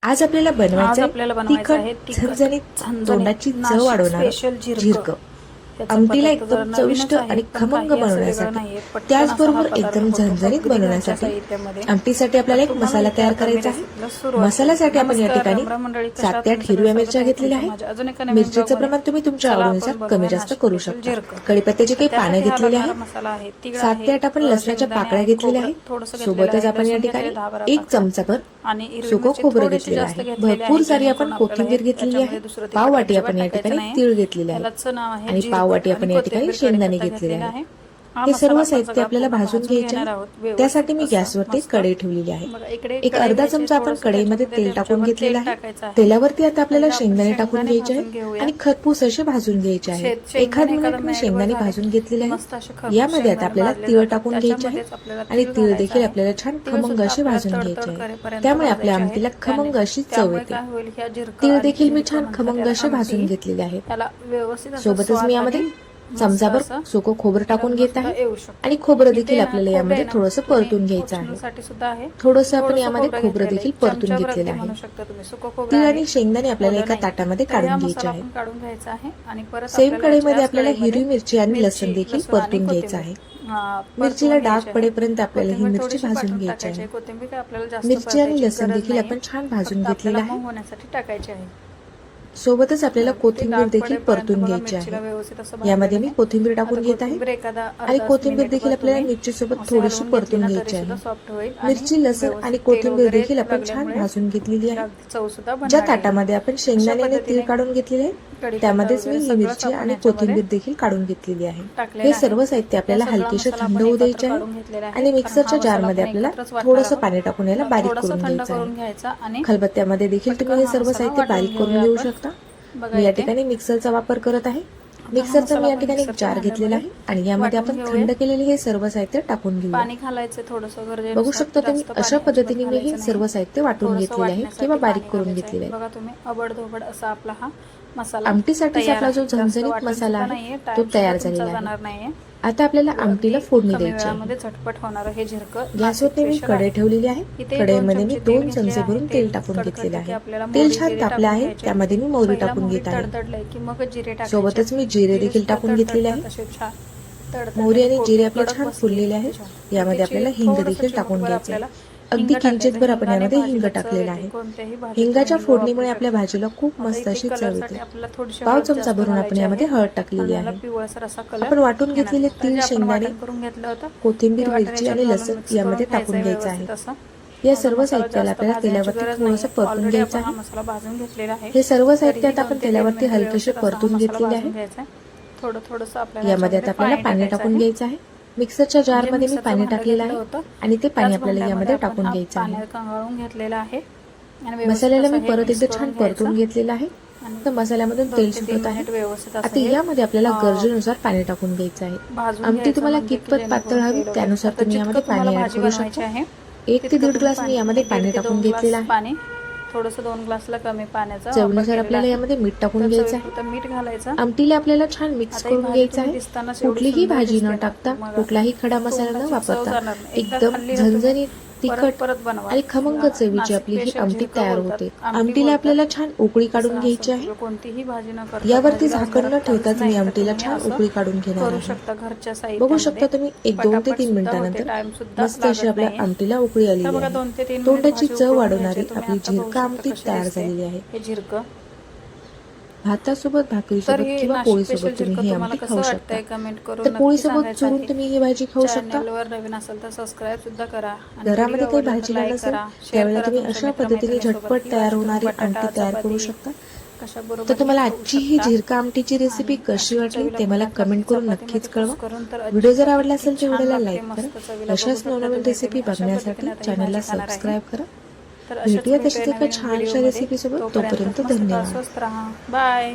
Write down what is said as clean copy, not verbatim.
आज आपल्याला बनवायचं आहे तिखट झणझणीत तोंडाची चव वाढवणारं स्पेशल झिरकं. आमटीला एकदम चविष्ट आणि खमंग बनवण्यासाठी, त्याचबरोबर एकदम झणझणीत बनवण्यासाठी आमटीसाठी आपल्याला एक मसाला तयार करायचा आहे. मसाल्यासाठी आपण या ठिकाणी 7 ते 8 हिरव्या मिरच्या घेतलेल्या आहेत. मिरचीचं प्रमाण तुम्ही तुमच्या आवडीनुसार कमी जास्त करू शकता. कढीपत्त्याची काही पानं घेतलेली आहेत. 7 ते 8 आपण लसणाच्या पाकळ्या घेतलेल्या आहेत. सोबतच आपण या ठिकाणी 1 चमचाभर सुकं खोबरं घेतलेलं आहे. भरपूर सारी आपण कोथिंबीर घेतलेली आहे. पाव वाटी आपण या ठिकाणी तीळ घेतलेले आहे आणि पाव वाटी आपण या ठिकाणी शेंगदाणे घेतलेले आहे. हे सर्व साहित्य आपल्याला भाजून घ्यायचे आहे. त्यासाठी मी गॅसवरती कढई ठेवली आहे. एक अर्धा चमचा आपण कढईमध्ये तेल टाकून घेतलेलं आहे. तेलावरती आता आपल्याला शेंगदाणे टाकून घ्यायचे आहे आणि खरपूस असे भाजून घ्यायचे आहे. 1 मिनिट मी शेंगदाणे भाजून घेतलेले आहे. यामध्ये आता आपल्याला तीळ टाकून घ्यायचे आहे आणि तीळ देखील आपल्याला छान खमंग असे भाजून घ्यायचे आहे. त्यामुळे आपल्या आमटीला खमंग अशी चव येते. तीळ देखील मी छान खमंग असे भाजून घेतलेले आहेत. सोबतच मी यामध्ये चमचाभर सुकं खोबरं टाकून घेत आहे आणि खोबरं देखील आपल्याला यामध्ये थोडंसं परतून घ्यायचं आहे. थोडंसं आपण यामध्ये खोबरं देखील परतून घेतलेलं आहे. तीळ आणि शेंगदाणे आपल्याला एका ताटामध्ये काढून घ्यायचे आहे. सेम कढईमध्ये आपल्याला हिरवी मिरची आणि लसूण देखील परतून घ्यायचं आहे. मिरचीला डाग पडेपर्यंत आपल्याला ही मिरची भाजून घ्यायची आहे. मिरची आणि लसूण देखील आपण छान भाजून घेतलेलं आहे. सोबतच आपल्याला कोथिंबीर देखील परतून घ्यायची आहे. यामध्ये मी कोथिंबीर टाकून घेत आहे आणि कोथिंबीर देखील आपल्याला मिरची सोबत थोडीशी परतून घ्यायची आहे. मिरची, लसूण आणि कोथिंबीर देखील आपण छान भाजून घेतलेली आहे. ज्या ताटामध्ये आपण शेंगदाणे आणि तीळ काढून घेतलेले आहे त्यामध्येच मी ही मिरची आणि कोथिंबीर देखील काढून घेतलेली आहे. हे सर्व साहित्य आपल्याला हलकेसे थंड होऊ द्यायचे आहे आणि मिक्सरच्या जारमध्ये आपल्याला थोडंसं पाणी टाकून याला बारीक करून घ्यायचं आहे. खलबत्त्यामध्ये देखील तुम्ही हे सर्व साहित्य बारीक करून घेऊ शकता. मी या ठिकाणी मिक्सरचा वापर करत आहे. मिक्सरचा मी या ठिकाणी एक जार घेतलेला आहे आणि यामध्ये आपण थंड केलेले हे सर्व साहित्य टाकून घेऊ. पाणी घालायचं थोडंसं. बघू शकता तुम्ही अशा पद्धतीने मी हे सर्व साहित्य वाटून घेतलेले आहे किंवा बारीक करून घेतलेले आहे. बघा तुम्ही अबडधोबड असा आपला हा मसाला आमटीसाठी आपला जो झणझणीत मसाला आहे तो तयार झालेला आहे. आता आपल्याला आमटीला फोडणी द्यायची आहे. झटपट होणार हे झिरकं. गॅसवरती मी कढई ठेवली आहे. कढईमध्ये मी 2 चमचे भरून तेल टाकून घेतलेले आहे. तेल छान तापले आहे. त्यामध्ये मी मोहरी टाकून घेत आहे. सोबतच मी जिरे देखील टाकून घेतलेले आहे. मोहरी आणि जिरे आपले छान फुललेले आहेत. यामध्ये आपल्याला हिंग देखील टाकून घ्यायचे आहे. अगदी किंचितभर आपण यामध्ये हिंग टाकलेला आहे. हिंगाच्या फोडणीमुळे आपल्या भाजीला खूप मस्त अशी चव येते. पाव चमचा भरून आपण यामध्ये हळद टाकलेली आहे. आपण वाटून घेतलेले तीळ, शेंगदाणे, कोथिंबीर, मिरची आणि लसूण यामध्ये टाकून घ्यायचं आहे. या सर्व साहित्याला आपल्याला तेलावरती थोडंसं परतून घ्यायचं आहे. हे सर्व साहित्य आता आपण तेलावरती हलकेसे परतून घेतलेले आहे. यामध्ये आता आपल्याला पाणी टाकून घ्यायचं आहे. मिक्सरच्या जारमध्ये मी पाणी टाकलेलं आहे आणि ते पाणी आपल्याला यामध्ये टाकून घ्यायचं आहे. मसाल्याला मी परत एकदा छान परतून घेतलेलं आहे. तर मसाल्यामधून तेल सुटत आहे. आता यामध्ये आपल्याला गरजेनुसार पाणी टाकून घ्यायचं आहे. आमटी तुम्हाला कितपत पातळ हवी त्यानुसार तुम्ही यामध्ये पाणी ऍड करू शकता. 1 ते 1.5 ग्लास मी यामध्ये पाणी टाकून घेतलेलं आहे. थोडंसं 2 ग्लासला कमी पाण्याचा चवीनुसार आपल्याला यामध्ये मीठ टाकून घ्यायचं आहे. मीठ घालायचं. आमटीला आपल्याला छान मिक्स करून घ्यायचं आहे. कुठलीही भाजी न टाकता, कुठलाही खडा मसाला न वापरता एकदम झणझणीत, तिखट आणि खमंग चवीची आपली ही आमटी तयार होते. आमटीला आपल्याला छान उकळी काढून घ्यायची आहे. कोणतीही भाजी न करता यावरती झाकण न ठेवताच मी आमटीला छान उकळी काढून घेणार आहे. बघू शकता तुम्ही 1-2 ते 3 मिनिटांनंतर मस्त अशी आपल्या आमटीला उकळी आलेली आहे. तोंडाची चव वाढवणारी आपली झिरका आमटी तयार झालेली आहे. हे झिरकं भातासोबत, भाकरीसोबत किंवा पोळीसोबत तुम्ही ही आमटी खाऊ शकता. तर पोळीसोबत चुरून तुम्ही ही भाजी खाऊ शकता. नवीन असेल तर सबस्क्राईब सुद्धा करा. घरामध्ये काही भाजीला नसेल त्यावेळेला तुम्ही अशा पद्धतीने झटपट तयार होणारी आमटी तयार करू शकता. तर तुम्हाला आजची ही झिरका आमटीची रेसिपी कशी वाटली ते मला कमेंट करून नक्कीच कळवा. व्हिडिओ जर आवडला असेल तर व्हिडिओला लाईक करा. अशाच नवनवीन रेसिपी बघण्यासाठी चॅनलला सबस्क्राईब करा. भेटूया तशीच एका छानशा रेसिपी सोबत. तोपर्यंत धन्यवाद. बाय.